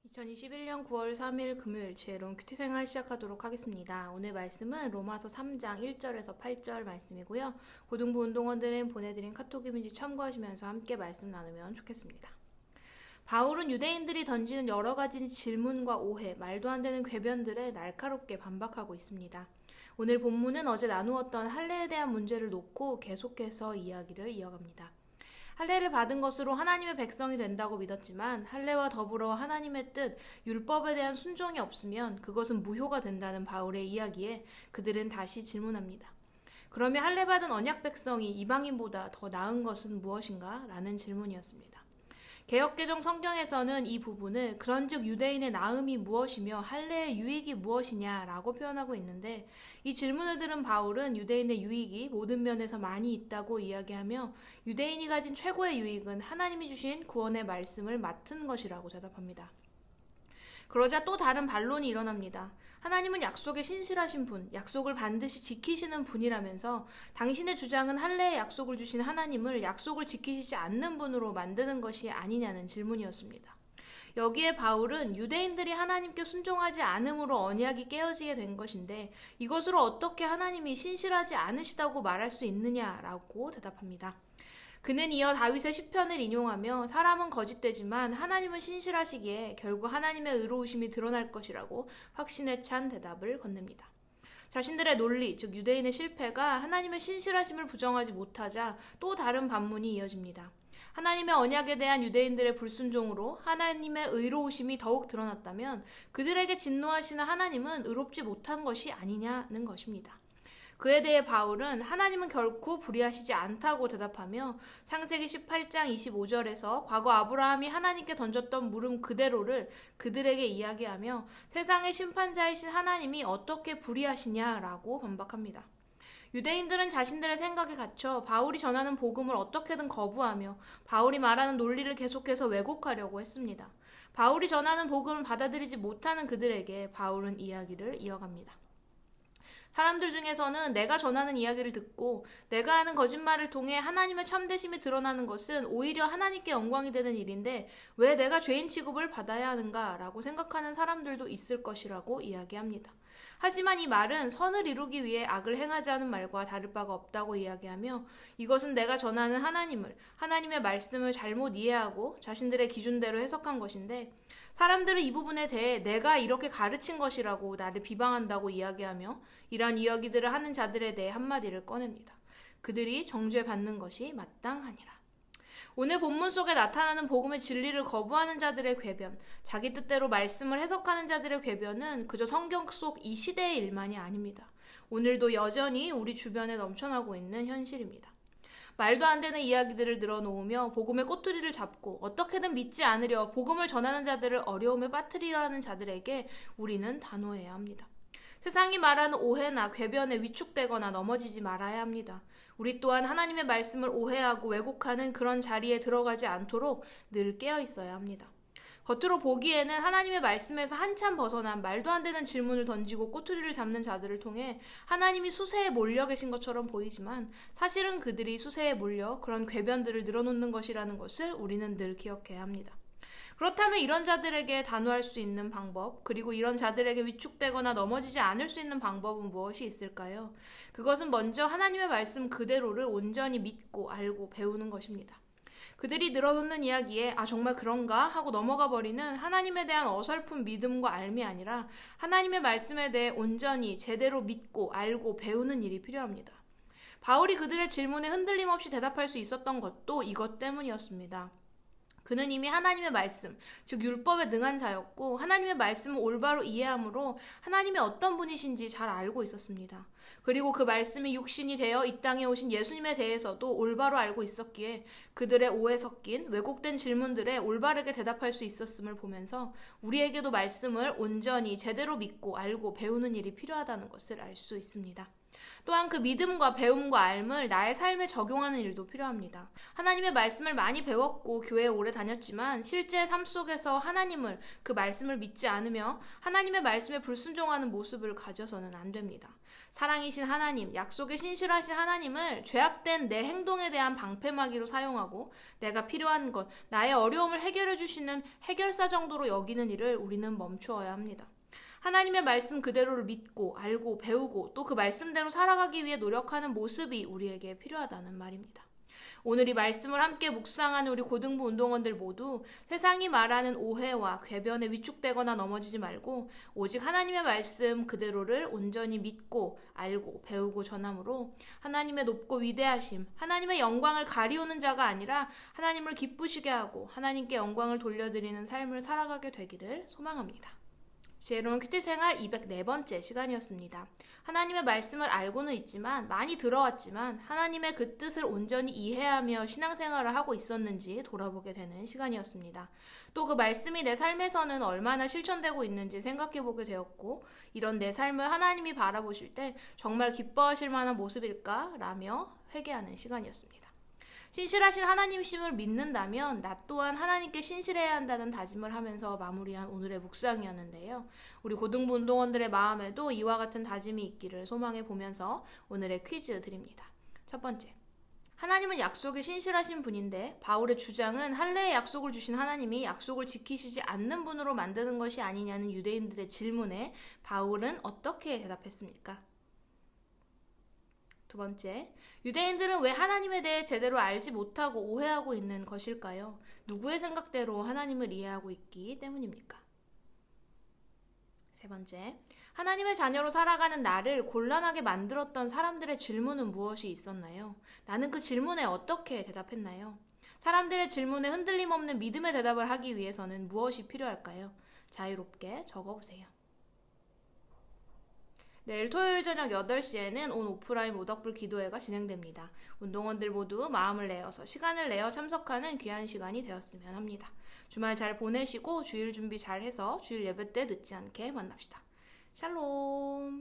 2021년 9월 3일 금요일 지혜로운 큐티생활 시작하도록 하겠습니다. 오늘 말씀은 로마서 3장 1절에서 8절 말씀이고요. 고등부 운동원들은 보내드린 카톡 이미지 참고하시면서 함께 말씀 나누면 좋겠습니다. 바울은 유대인들이 던지는 여러 가지 질문과 오해, 말도 안 되는 궤변들에 날카롭게 반박하고 있습니다. 오늘 본문은 어제 나누었던 할례에 대한 문제를 놓고 계속해서 이야기를 이어갑니다. 할례를 받은 것으로 하나님의 백성이 된다고 믿었지만 할례와 더불어 하나님의 뜻, 율법에 대한 순종이 없으면 그것은 무효가 된다는 바울의 이야기에 그들은 다시 질문합니다. 그러면 할례 받은 언약 백성이 이방인보다 더 나은 것은 무엇인가? 라는 질문이었습니다. 개역개정 성경에서는 이 부분을 그런즉 유대인의 나음이 무엇이며 할례의 유익이 무엇이냐라고 표현하고 있는데, 이 질문을 들은 바울은 유대인의 유익이 모든 면에서 많이 있다고 이야기하며 유대인이 가진 최고의 유익은 하나님이 주신 구원의 말씀을 맡은 것이라고 대답합니다. 그러자 또 다른 반론이 일어납니다. 하나님은 약속에 신실하신 분, 약속을 반드시 지키시는 분이라면서 당신의 주장은 할례의 약속을 주신 하나님을 약속을 지키시지 않는 분으로 만드는 것이 아니냐는 질문이었습니다. 여기에 바울은 유대인들이 하나님께 순종하지 않음으로 언약이 깨어지게 된 것인데 이것으로 어떻게 하나님이 신실하지 않으시다고 말할 수 있느냐라고 대답합니다. 그는 이어 다윗의 시편을 인용하며 사람은 거짓되지만 하나님은 신실하시기에 결국 하나님의 의로우심이 드러날 것이라고 확신에 찬 대답을 건넵니다. 자신들의 논리, 즉 유대인의 실패가 하나님의 신실하심을 부정하지 못하자 또 다른 반문이 이어집니다. 하나님의 언약에 대한 유대인들의 불순종으로 하나님의 의로우심이 더욱 드러났다면 그들에게 진노하시는 하나님은 의롭지 못한 것이 아니냐는 것입니다. 그에 대해 바울은 하나님은 결코 불의하시지 않다고 대답하며 창세기 18장 25절에서 과거 아브라함이 하나님께 던졌던 물음 그대로를 그들에게 이야기하며 세상의 심판자이신 하나님이 어떻게 불의하시냐라고 반박합니다. 유대인들은 자신들의 생각에 갇혀 바울이 전하는 복음을 어떻게든 거부하며 바울이 말하는 논리를 계속해서 왜곡하려고 했습니다. 바울이 전하는 복음을 받아들이지 못하는 그들에게 바울은 이야기를 이어갑니다. 사람들 중에서는 내가 전하는 이야기를 듣고 내가 하는 거짓말을 통해 하나님의 참되심이 드러나는 것은 오히려 하나님께 영광이 되는 일인데 왜 내가 죄인 취급을 받아야 하는가라고 생각하는 사람들도 있을 것이라고 이야기합니다. 하지만 이 말은 선을 이루기 위해 악을 행하지 않은 말과 다를 바가 없다고 이야기하며 이것은 내가 전하는 하나님의 말씀을 잘못 이해하고 자신들의 기준대로 해석한 것인데 사람들은 이 부분에 대해 내가 이렇게 가르친 것이라고 나를 비방한다고 이야기하며 이러한 이야기들을 하는 자들에 대해 한마디를 꺼냅니다. 그들이 정죄받는 것이 마땅하니라. 오늘 본문 속에 나타나는 복음의 진리를 거부하는 자들의 궤변, 자기 뜻대로 말씀을 해석하는 자들의 궤변은 그저 성경 속 이 시대의 일만이 아닙니다. 오늘도 여전히 우리 주변에 넘쳐나고 있는 현실입니다. 말도 안 되는 이야기들을 늘어놓으며 복음의 꼬투리를 잡고 어떻게든 믿지 않으려 복음을 전하는 자들을 어려움에 빠뜨리려 하는 자들에게 우리는 단호해야 합니다. 세상이 말하는 오해나 궤변에 위축되거나 넘어지지 말아야 합니다. 우리 또한 하나님의 말씀을 오해하고 왜곡하는 그런 자리에 들어가지 않도록 늘 깨어 있어야 합니다. 겉으로 보기에는 하나님의 말씀에서 한참 벗어난 말도 안 되는 질문을 던지고 꼬투리를 잡는 자들을 통해 하나님이 수세에 몰려 계신 것처럼 보이지만 사실은 그들이 수세에 몰려 그런 궤변들을 늘어놓는 것이라는 것을 우리는 늘 기억해야 합니다. 그렇다면 이런 자들에게 단호할 수 있는 방법, 그리고 이런 자들에게 위축되거나 넘어지지 않을 수 있는 방법은 무엇이 있을까요? 그것은 먼저 하나님의 말씀 그대로를 온전히 믿고 알고 배우는 것입니다. 그들이 늘어놓는 이야기에 정말 그런가 하고 넘어가 버리는 하나님에 대한 어설픈 믿음과 알미 아니라 하나님의 말씀에 대해 온전히 제대로 믿고 알고 배우는 일이 필요합니다. 바울이 그들의 질문에 흔들림 없이 대답할 수 있었던 것도 이것 때문이었습니다. 그는 이미 하나님의 말씀, 즉 율법에 능한 자였고 하나님의 말씀을 올바로 이해함으로 하나님이 어떤 분이신지 잘 알고 있었습니다. 그리고 그 말씀이 육신이 되어 이 땅에 오신 예수님에 대해서도 올바로 알고 있었기에 그들의 오해 섞인 왜곡된 질문들에 올바르게 대답할 수 있었음을 보면서 우리에게도 말씀을 온전히 제대로 믿고 알고 배우는 일이 필요하다는 것을 알 수 있습니다. 또한 그 믿음과 배움과 알을 나의 삶에 적용하는 일도 필요합니다. 하나님의 말씀을 많이 배웠고 교회에 오래 다녔지만 실제 삶 속에서 하나님을, 그 말씀을 믿지 않으며 하나님의 말씀에 불순종하는 모습을 가져서는 안 됩니다. 사랑이신 하나님, 약속에 신실하신 하나님을 죄악된 내 행동에 대한 방패막이로 사용하고 내가 필요한 것, 나의 어려움을 해결해 주시는 해결사 정도로 여기는 일을 우리는 멈추어야 합니다. 하나님의 말씀 그대로를 믿고 알고 배우고 또 그 말씀대로 살아가기 위해 노력하는 모습이 우리에게 필요하다는 말입니다. 오늘 이 말씀을 함께 묵상하는 우리 고등부 운동원들 모두 세상이 말하는 오해와 궤변에 위축되거나 넘어지지 말고 오직 하나님의 말씀 그대로를 온전히 믿고 알고 배우고 전함으로 하나님의 높고 위대하심, 하나님의 영광을 가리우는 자가 아니라 하나님을 기쁘시게 하고 하나님께 영광을 돌려드리는 삶을 살아가게 되기를 소망합니다. 지혜로운 큐티 생활 204번째 시간이었습니다. 하나님의 말씀을 알고는 있지만 많이 들어왔지만 하나님의 그 뜻을 온전히 이해하며 신앙생활을 하고 있었는지 돌아보게 되는 시간이었습니다. 또 그 말씀이 내 삶에서는 얼마나 실천되고 있는지 생각해보게 되었고 이런 내 삶을 하나님이 바라보실 때 정말 기뻐하실 만한 모습일까? 라며 회개하는 시간이었습니다. 신실하신 하나님심을 믿는다면 나 또한 하나님께 신실해야 한다는 다짐을 하면서 마무리한 오늘의 묵상이었는데요. 우리 고등부 운동원들의 마음에도 이와 같은 다짐이 있기를 소망해 보면서 오늘의 퀴즈 드립니다. 첫 번째, 하나님은 약속에 신실하신 분인데 바울의 주장은 할례의 약속을 주신 하나님이 약속을 지키시지 않는 분으로 만드는 것이 아니냐는 유대인들의 질문에 바울은 어떻게 대답했습니까? 두 번째, 유대인들은 왜 하나님에 대해 제대로 알지 못하고 오해하고 있는 것일까요? 누구의 생각대로 하나님을 이해하고 있기 때문입니까? 세 번째, 하나님의 자녀로 살아가는 나를 곤란하게 만들었던 사람들의 질문은 무엇이 있었나요? 나는 그 질문에 어떻게 대답했나요? 사람들의 질문에 흔들림 없는 믿음의 대답을 하기 위해서는 무엇이 필요할까요? 자유롭게 적어보세요. 내일 토요일 저녁 8시에는 온 오프라인 모닥불 기도회가 진행됩니다. 운동원들 모두 마음을 내어서 시간을 내어 참석하는 귀한 시간이 되었으면 합니다. 주말 잘 보내시고 주일 준비 잘 해서 주일 예배 때 늦지 않게 만납시다. 샬롬.